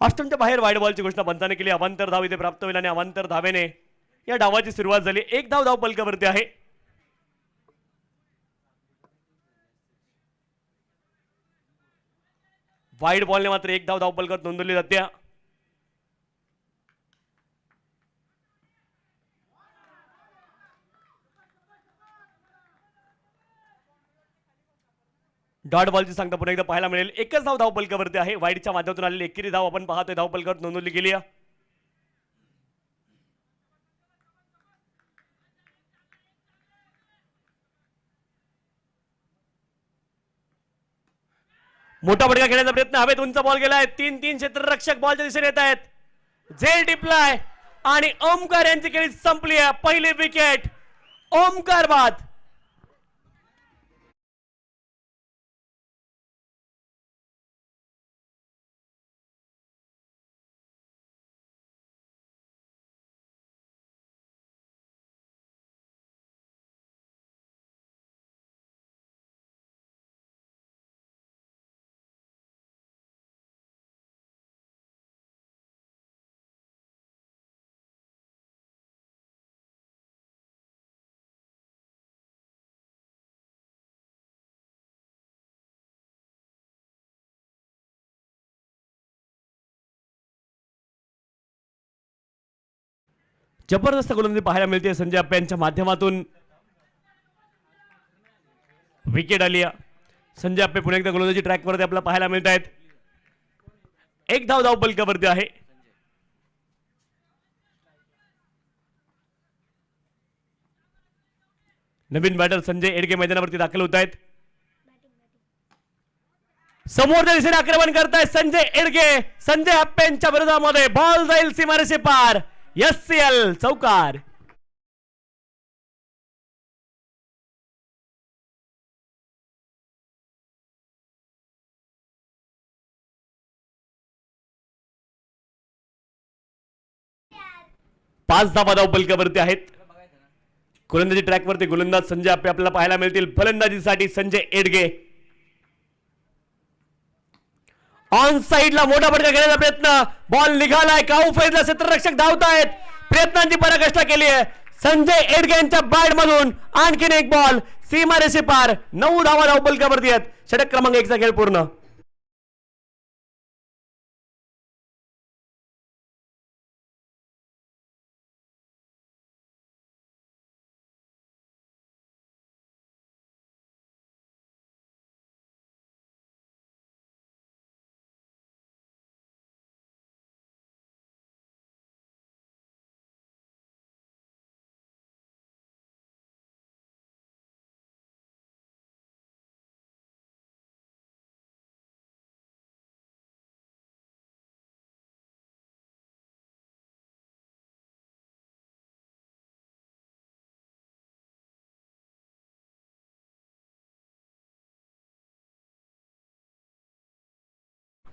ऑस्टनच्या बाहेर वाईड बॉलची घोषणा पंचाने केली. अवांतर धाव इथे प्राप्त होईल आणि अवांतर धावेने या डावाची सुरुवात झाली. एक धाव धाव पलकावरती आहे. वाईड बॉलने मात्र एक धाव धाव पलकावर नोंदवली जाते. डॉट बॉलची सांगता पुन्हा एकदा पाहायला मिळेल. एकच धाव धावपलकावरती आहे. वाईडच्या माध्यमातून आलेली एकेरी धाव आपण पाहतोय धावपलकावर नोंदवली गेली आहे. मोठा फटका खेळण्याचा प्रयत्न, हवेत उंच बॉल गेलाय. 3-3 क्षेत्ररक्षक बॉलच्या दिशेने येत आहेत. झेल टिपलाय आणि ओमकार यांची खेळी संपली आहे. पहिली विकेट ओमकार बाद. जबरदस्त गोलंदाजी पाहायला मिळते. संजय अप्पा यांच्या माध्यमातून विकेट आली. संजय अप्पे पुन्हा एकदा गोलंदाजी ट्रॅकवरती आपल्याला पाहायला मिळत आहेत. एक धाव धाव पलकावरती आहे. नवीन बॅटर संजय एडगे मैदानावरती दाखल होत आहेत. समोरच्या दिशेने आक्रमण करतायत संजय एडगे. संजय अप्पे यांच्या विरोधामध्ये बॉल जाईल सीमारेषे पार. एससीएल चौकार. पाच धावा धाव पलकावरती आहेत. गोलंदाजी ट्रॅकवरती गोलंदाज संजय अप्पे आपल्याला पाहायला मिळतील. फलंदाजीसाठी संजय एडगे. ऑन साइडला मोठा फटका घेण्याचा प्रयत्न, बॉल निघालाय. काऊ फैजला क्षेत्ररक्षक धावतायत. प्रयत्नांची पराकाष्ठा केली आहे संजय एडगे यांच्या बॅट मधून. आणखीन एक बॉल सीमारेषे पार. 9 धावा धाव पलकावरती आहेत. षटक क्रमांक 1 चा खेळ पूर्ण.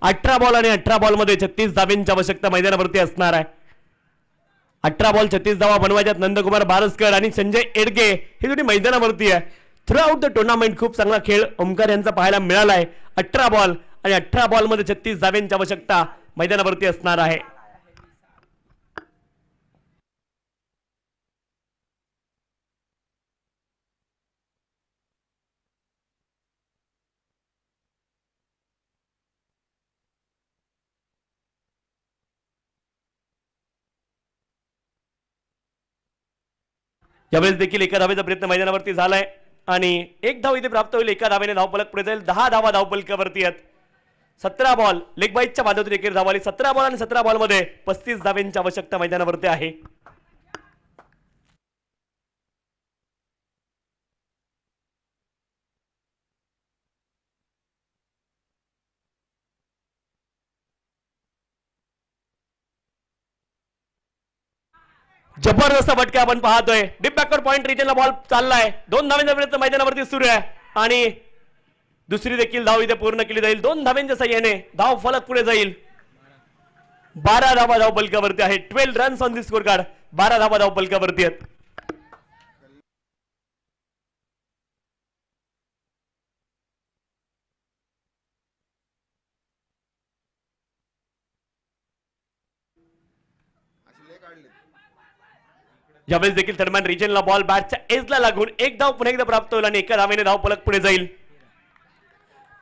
अठरा बॉल आणि 18 बॉल मध्ये 36 धावांची आवश्यकता मैदानावरती असणार आहे. 18 बॉल 36 धावा बनवायच्यात. नंदकुमार बारसकर आणि संजय एडगे हे दोन्ही मैदानावरती आहे. थ्रू आउट द टुर्नामेंट खूप चांगला खेळ ओमकार यांचा पाहायला मिळाला आहे. 18 बॉल आणि 18 बॉल मध्ये 36 धावांची आवश्यकता मैदानावरती असणार आहे. यावेळेस देखील एका धावेचा प्रयत्न मैदानावरती झालाय आणि एक धाव इथे प्राप्त होईल. एका धावेने धावपलक पुढे जाईल. 10 धावा धावपलकावरती आहेत. 17 बॉल लेग बाईटच्या माध्यमातून एकेरी धाव आली. 17 बॉल आणि 17 बॉल मध्ये 35 धावांची आवश्यकता मैदानावरती आहे. जबरदस्त फटका आपण पाहतोय. डीप बॅकवर्ड पॉइंट रिजनला बॉल चाललाय. 2 धावांचा प्रयत्न मैदानावरती सुरू आहे आणि दुसरी देखील धाव इथे पूर्ण केली जाईल. 2 धावांच्या साह्याने धाव फलक पुढे जाईल. 12 धावा धाव पलकावरती आहे. 12 runs on the score card. 12 धावा धाव पलकावरती आहेत. यावेळेस देखील थर्डमॅन रिजनला बॉल बॅटच्या एजला लागून एक धाव पुन्हा एकदा प्राप्त होईल आणि एका धावेने धाव पलक पुढे जाईल.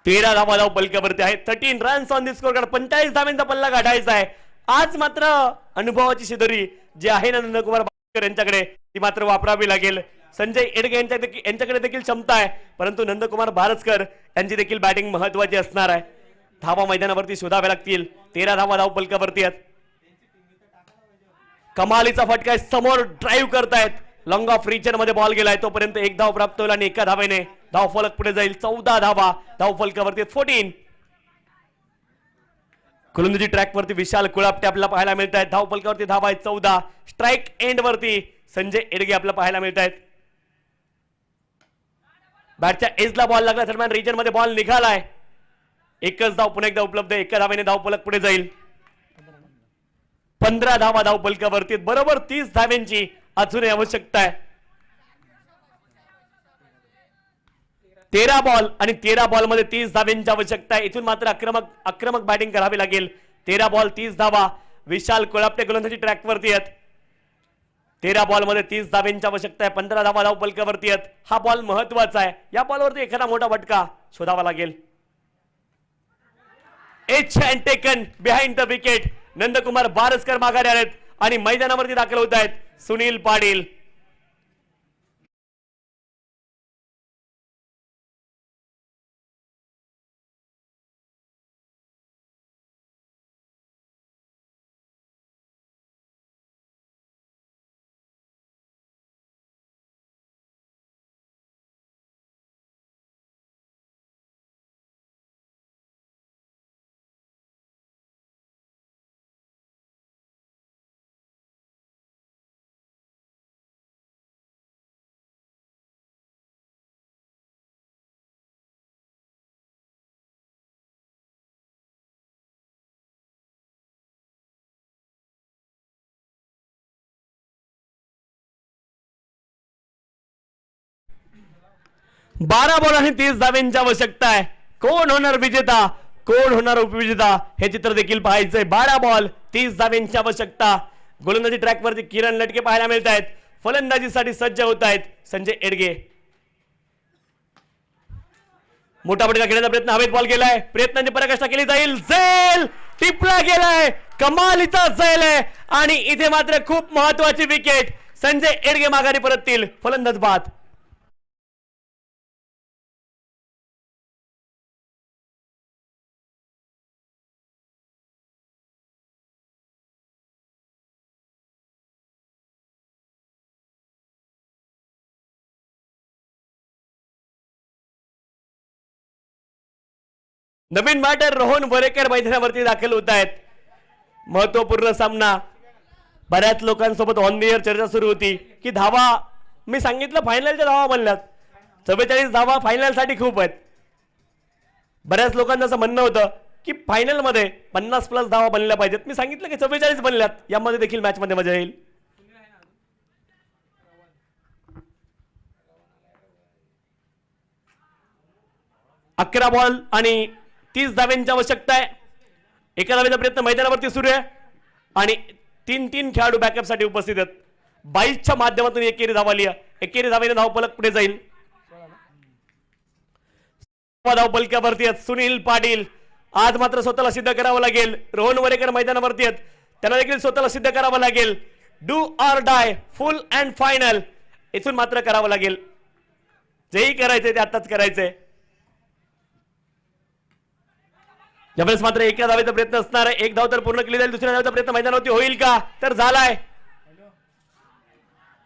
13 धावा धाव पलकावरती आहे. 13 runs on the score card. 45 धावांचा पल्ला गाठायचा आहे. आज मात्र अनुभवाची शिदोरी जी आहे ना नंदकुमार बारस्कर यांच्याकडे ती मात्र वापरावी लागेल. संजय एडगे यांच्याकडे देखील क्षमता आहे, परंतु नंदकुमार बारस्कर यांची देखील बॅटिंग महत्वाची असणार आहे. धावा मैदानावरती शोधाव्या लागतील. 13 धावा धाव पलकावरती आहेत. कमालीचा फटका आहे. समोर ड्राईव्ह करतायत. लॉंग ऑफ रिचर मध्ये बॉल गेलाय. तोपर्यंत एक धाव प्राप्त होईल आणि एका धावेने धाव फलक पुढे जाईल. 14 धावा धाव फलकावरती 14. गोलंदाजी ट्रॅक वरती विशाल कुळापटे आपल्याला पाहायला मिळत आहेत. धाव फलकावरती धावा आहेत 14. स्ट्राईक एंड वरती संजय एडगे आपल्याला पाहायला मिळत आहेत. बॅटच्या एजला बॉल लागला. दरम्यान रिजन मध्ये बॉल निघालाय. एकच धाव पुन्हा एकदा उपलब्ध. एका धावेने धाव फलक पुढे जाईल. 15 धावा धाव फलकावरती. बरोबर 30 धाव्यांची अजूनही आवश्यकता आहे. 13 बॉल आणि 13 बॉल मध्ये 30 धाव्यांची आवश्यकता आहे. इथून मात्र आक्रमक बॅटिंग करावी लागेल. 13 बॉल 30 धावा. विशाल कोळापटे गोलंदाजी ट्रॅक वरती आहेत. 13 बॉल मध्ये 30 धाव्यांची आवश्यकता आहे. 15 धावा धाव फलकावरती आहेत. हा बॉल महत्वाचा आहे. या बॉलवरती एखादा मोठा फटका शोधावा लागेल. H and taken behind the wicket. Nandkumar Baraskar माघारी आलेत आणि मैदानावरती दाखल होत आहेत सुनील पाटील. बारा बॉल आणि 30 धाव्यांची आवश्यकता आहे. कोण होणार विजेता, कोण होणार उपविजेता हे चित्र देखील पाहायचंय. 12 बॉल 30 धाव्यांची आवश्यकता. गोलंदाजी ट्रॅक वरती किरण लटके पाहायला मिळत आहेत. फलंदाजीसाठी सज्ज होत आहेत संजय एडगे. मोठा फटका घेण्याचा प्रयत्न. हवेत बॉल गेलाय. प्रयत्नांची पराकाष्ठा केली जाईल. झेल टिपला गेलाय. कमालीचा झेल आहे आणि इथे मात्र खूप महत्वाची विकेट. संजय एडगे माघारी परततील. फलंदाज बाद. नवीन बॅटर रोहन वरेकर मैदानावरती दाखल होत आहेत. महत्वपूर्ण सामना. बऱ्याच लोकांसोबत ऑन द एअर चर्चा सुरू होती की धावा, मी सांगितलं फायनलच्या धावा बनल्यात. 44 धावा फायनल साठी खूप आहेत. बऱ्याच लोकांचं असं म्हणणं होतं की फायनल मध्ये 50+ धावा बनल्या पाहिजेत. मी सांगितलं की 44 बनल्यात. यामध्ये देखील मॅच मध्ये मजा येईल. अकरा बॉल आणि 30 धाव्यांची आवश्यकता आहे. एका धावेचा प्रयत्न मैदानावरती सुरू आहे आणि 3 खेळाडू बॅकअप साठी उपस्थित आहेत. 22च्या माध्यमातून एकेरी धाव आली. एकेरी धावेने धाव फलक पुढे जाईल. धाव फलकावरती आहेत सुनील पाटील. आज मात्र स्वतःला सिद्ध करावं लागेल. रोहन वरेकर मैदानावरती आहेत. त्यांना देखील स्वतःला सिद्ध करावं लागेल. Do or die, full and final इथून मात्र करावं लागेल. जेही करायचंय ते आताच करायचंय. यावेळेस मात्र एका धावेचा प्रयत्न असणार आहे. एक धाव तर पूर्ण केली जाईल. दुसऱ्या धावेचा प्रयत्न मैदानावरती होईल का, तर झालाय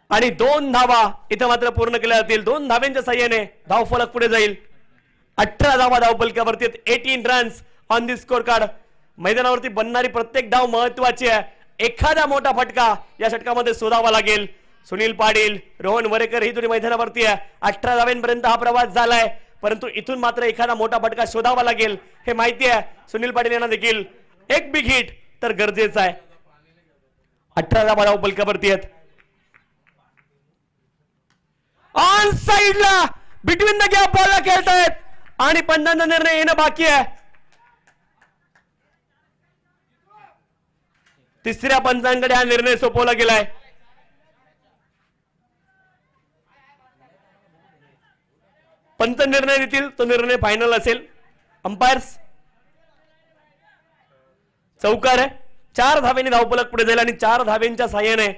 आणि 2 धावा इथं मात्र पूर्ण केल्या जातील. 2 धाव्यांच्या साह्याने धाव फलक पुढे जाईल. 18 धावा धाव फलकावरती. 18 runs on the score card. मैदानावरती बनणारी प्रत्येक धाव महत्वाची आहे. एखादा मोठा फटका या षटकामध्ये शोधावा लागेल. सुनील पाटील, रोहन वरेकर ही दोन्ही मैदानावरती आहे. 18 धाव्यांपर्यंत हा प्रवास झालाय, परंतु इथून मात्र एखादा मोठा फटका शोधावा लागेल हे माहिती आहे. सुनील पाटील यांना देखील एक बिग हिट तर गरजेचं आहे. 18 धावा धाव फलकावरती आहेत. ऑन साइडला बिटवीन द गॅप बॉलला खेळतायत आणि पंचांचा निर्णय येणं बाकी आहे. तिसऱ्या पंचांकडे हा निर्णय सोपवला गेलाय. पंच निर्णय देतील तो निर्णय फायनल असेल. अंपायर्स चौकार आहे. 4 धावेने धावफलक पुढे जाईल आणि 4 धावेंच्या साह्याने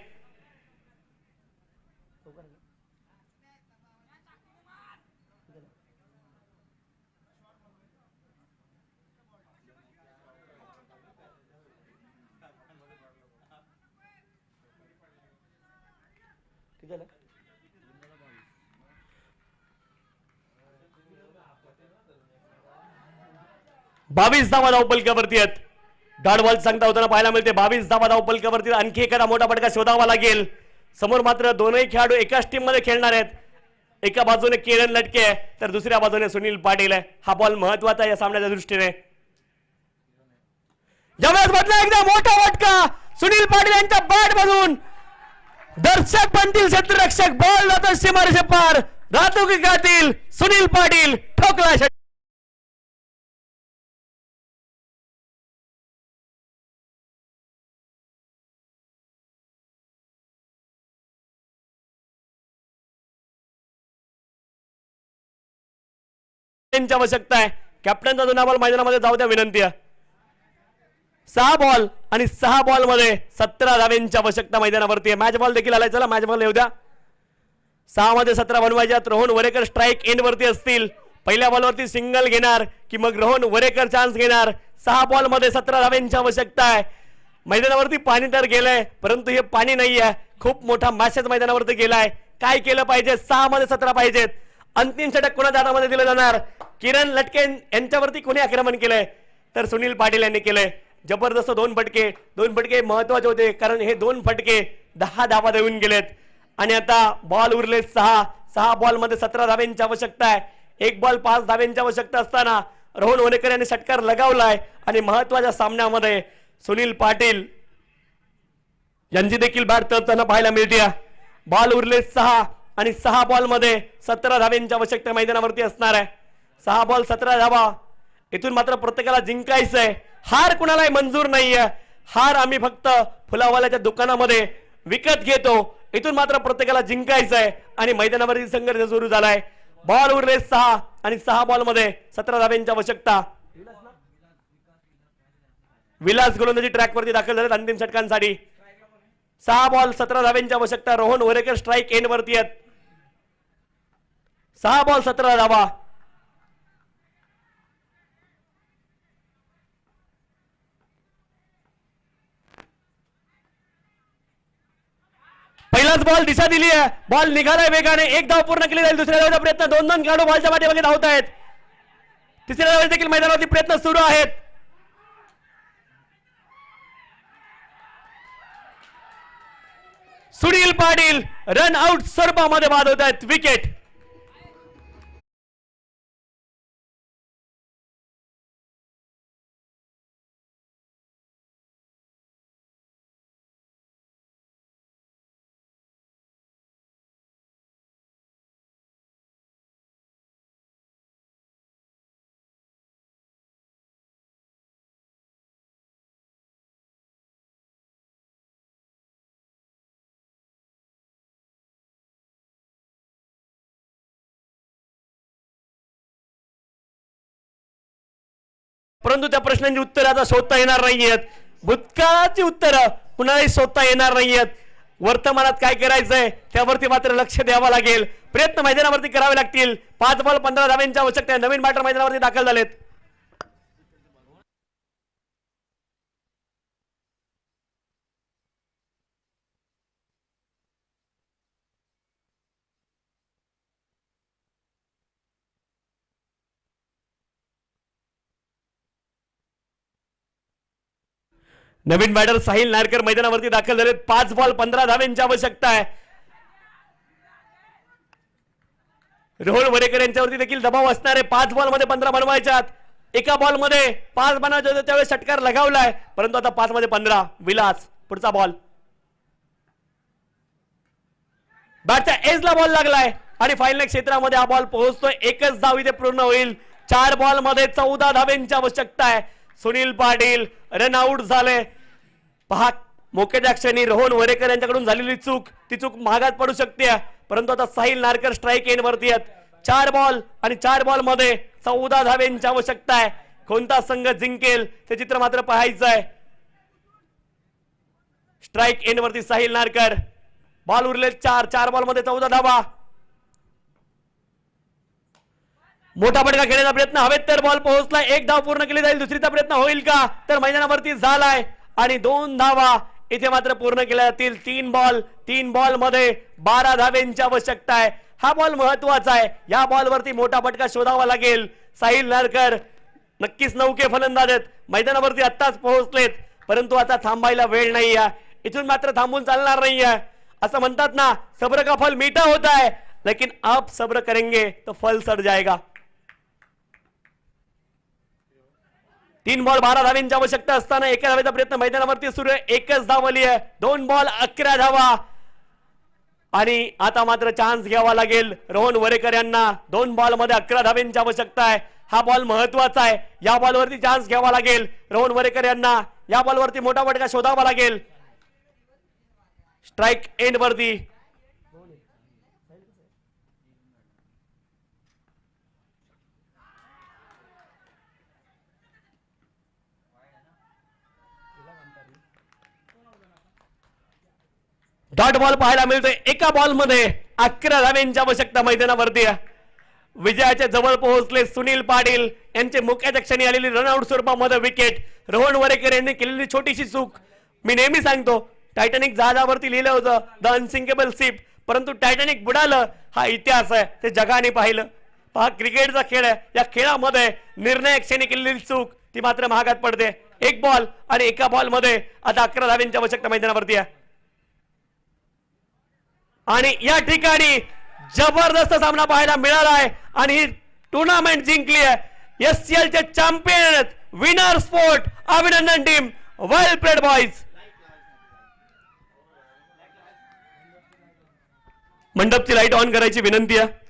बावीस धावा धावफलकावरती आहेत. डॉट बॉल सांगता होताना पाहायला मिळते. 22 धावा धावफलकावरती. आणखी एखादा मोठा फटका शोधावा लागेल. समोर मात्र दोनही खेळाडू एकाच टीम मध्ये खेळणार आहेत. एका बाजूने किरण लटके तर दुसऱ्या बाजूने सुनील पाटील आहे. हा बॉल महत्वाचा या सामन्याच्या दृष्टीने. ज्यावेळेस म्हटलं एकदा मोठा फटका सुनील पाटील यांच्या बॅट मधून दर्शक बनतील क्षेत्ररक्षक. बॉल जातो सीमारेषे पार. रातोगिकातील सुनील पाटील ठोकला. त्यांची आवश्यकता आहे. कॅप्टनचा जुना बॉल मैदानामध्ये जाऊ द्या विनंती आहे. 6 बॉल आणि 6 बॉल मध्ये 17 धावेंची आवश्यकता मैदानावरती आहे. मॅच बॉल देखील आलाय. चला मॅच बॉल येऊ द्या. 6 मध्ये 17 बनवायच्यात. रोहन वरेकर स्ट्राईक एंड वरती असतील. पहिल्या बॉलवरती सिंगल घेणार की मग रोहन वरेकर चान्स घेणार. 6 बॉल मध्ये 17 धावेंची आवश्यकता आहे. मैदानावरती पाणी तर गेलंय परंतु हे पाणी नाही आहे. खूप मोठा मॅसेज मैदानावरती गेलाय. काय केलं पाहिजे? 6 मध्ये 17 पाहिजेत. अंतिम षटक कोणाच्या हातामध्ये दिलं जाणार? किरण लटके यांच्यावरती कोणी आक्रमण केलंय तर सुनील पाटील यांनी केलंय. जबरदस्त 2 फटके महत्वाचे होते कारण हे 2 फटके 10 धावा देऊन गेलेत. आणि आता बॉल उरले 6 बॉल मध्ये 17 धावेंची आवश्यकता आहे. 1 बॉल 5 धावेंची आवश्यकता असताना रोहन वनेकर यांनी षटकार लगावलाय आणि महत्वाच्या सामन्यामध्ये सुनील पाटील यांची देखील बॅट तळताना पाहायला मिळते. बॉल उरले 6 आणि 6 बॉल मध्ये 17 धावेंची आवश्यकता मैदानावरती असणार आहे. 6 बॉल 17 धावा. इथून मात्र प्रत्येकाला जिंकायचंय. हार कुणालाही मंजूर नाहीये. हार आम्ही फक्त फुलावाल्याच्या दुकानामध्ये विकत घेतो. इथून मात्र प्रत्येकाला जिंकायचंय आणि मैदानावरती संघर्ष सुरू झालाय. बॉल उरले 6 आणि 6 बॉल मध्ये 17 धावेंची आवश्यकता. विलास गोलंदाजी ट्रॅक वरती दाखल झालेत अंतिम षटकांसाठी. 6 बॉल 17 धावेंची आवश्यकता. रोहन वरेकर स्ट्राईक एंड वरती आहेत. 6 बॉल 17 धावा. पहिलाच बॉल दिशा दिली आहे. बॉल निघालाय वेगाने. 1 धाव पूर्ण केली जाईल. दुसऱ्या धावेचा प्रयत्न. 2 खेळाडू बॉलच्या पाठीमागे धावत आहेत. तिसऱ्या धावेचे देखील मैदानावरती प्रयत्न सुरू आहेत. सुनील पाटील रन आउट स्वरूपामध्ये बाद होत आहेत. विकेट. परंतु त्या प्रश्नांची उत्तरं आता शोधता येणार नाहीयेत. भूतकाळाची उत्तरं कुणालाही शोधता येणार नाहीयेत. वर्तमानात काय करायचंय त्यावरती मात्र लक्ष द्यावं लागेल. प्रयत्न मैदानावरती करावे लागतील. 5 बॉल 15 धावेंची आवश्यकता आहे. नवीन बॅटर मैदानावरती दाखल झालेत. नवीन बॅटर साहिल नारकर मैदानावरती दाखल झालेत. 5 बॉल 15 धावेंची आवश्यकता आहे. रोहन वरेकर यांच्यावरती देखील दबाव असणार आहे. 5 बॉल मध्ये 15 बनवायच्यात. एका बॉल मध्ये 5 बनायचे होते त्यावेळेस षटकार लगावलाय परंतु आता 5 मध्ये 15. विलास पुढचा बॉल. बॅटच्या एजला बॉल लागलाय आणि फायनल क्षेत्रामध्ये हा बॉल पोहोचतोय. एकच धाव इथे पूर्ण होईल. 4 बॉल मध्ये 14 धावेंची आवश्यकता आहे. सुनील पाटील रन आउट झाले. पहा मोक्याच्या क्षणी रोहन वरेकर यांच्याकडून झालेली चूक, ती चूक महागात पडू शकते, परंतु आता साहिल नारकर स्ट्राईक एंड वरती आहेत. 4 बॉल आणि 4 बॉल मध्ये 14 धाव्यांची आवश्यकता आहे. कोणता संघ जिंकेल ते चित्र मात्र पाहायचं आहे. स्ट्राईक एंड वरती साहिल नारकर. बॉल उरले 4 बॉल मध्ये 14 धावा. मोठा फटका खेळण्याचा प्रयत्न हवेत तर बॉल पोहोचला. 1 धाव पूर्ण केली जाईल. दुसरीचा प्रयत्न होईल का, तर मैदानावरती झालाय आणि 2 धावा इथे मात्र पूर्ण केल्या जातील. 3 बॉल मध्ये 12 धाव्यांची आवश्यकता आहे. हा बॉल महत्वाचा आहे. या बॉल वरती मोठा फटका शोधावा लागेल. साहिल नारकर नक्कीच नौके फलंदाज आहेत, मैदानावरती आत्ताच पोहोचलेत, परंतु आता थांबायला वेळ नाहीये. इथून मात्र थांबून चालणार नाहीये. असं म्हणतात ना, सब्र का फल मीठा होता है, लेकिन आप सब्र करेंगे तो फल सड़ जाएगा. 3 बॉल 12 धाव्यांची आवश्यकता असताना 1 धावेचा प्रयत्न मैदानावरती सुरू आहे. 1च धाव आली आहे. 2 बॉल 11 धावा आणि आता मात्र चान्स घ्यावा लागेल रोहन वरेकर यांना. 2 बॉल मध्ये 11 धाव्यांची आवश्यकता आहे. हा बॉल महत्वाचा आहे. या बॉलवरती चान्स घ्यावा लागेल रोहन वरेकर यांना. या बॉलवरती मोठा फटका शोधावा लागेल. स्ट्राईक एंड वरती डॉट बॉल पाहायला मिळतोय. एका बॉल मध्ये 11 धाव्यांची आवश्यकता मैदानावरती आहे. विजयाच्या जवळ पोहोचले सुनील पाटील यांचे मोक्याच्या क्षणी आलेली रनआउट स्वरूपामध्ये विकेट. रोहन वरेकर यांनी केलेली छोटीशी चूक. मी नेहमी सांगतो, टायटॅनिक जहाजावरती लिहिलं होतं द अनसिंकेबल शिप, परंतु टायटॅनिक बुडालं हा इतिहास आहे, ते जगाने पाहिलं. पहा, क्रिकेटचा खेळ आहे. या खेळामध्ये निर्णायक क्षणी केलेली चूक ती मात्र महागात पडते. 1 बॉल आणि 1 बॉल मध्ये आता 11 धाव्यांची आवश्यकता मैदानावरती आहे. आणि या ठिकाणी जबरदस्त सामना पाहायला मिळाला आहे आणि ही टुर्नामेंट जिंकली आहे. एससीएल चे चॅम्पियन विनर स्पोर्ट. अभिनंदन टीम, वेल प्लेड बॉयज. मंडपची लाईट ऑन करायची विनंती आहे.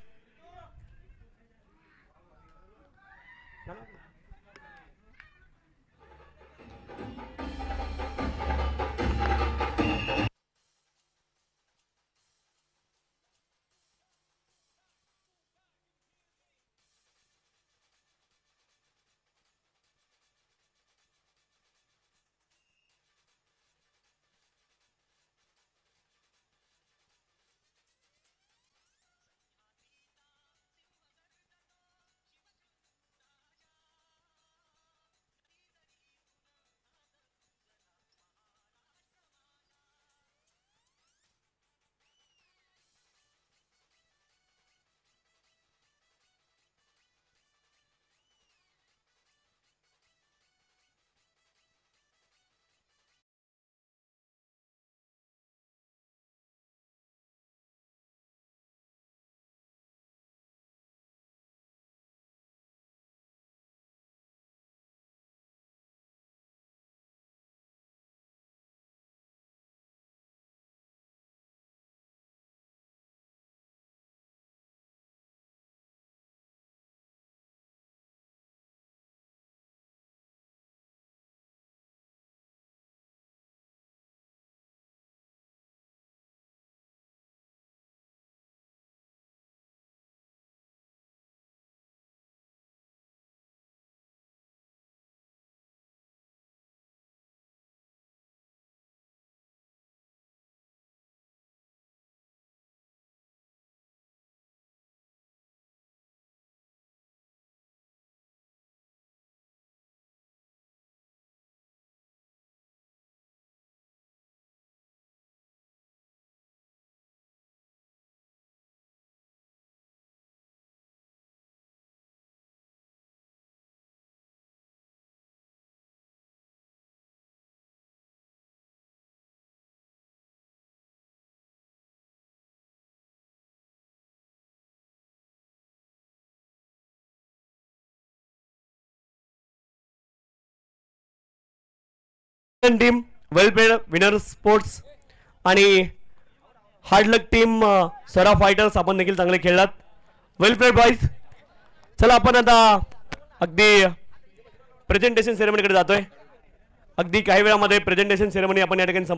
Team well played winner sports and hard luck team Sara fighters आपण देखील चांगले खेळलात. वेल प्लेड बॉयज. चला आपण आता अगदी प्रेझेंटेशन सेरेमनीकडे जातोय. अगदी काही वेळामध्ये प्रेझेंटेशन सेरेमनी आपण या ठिकाणी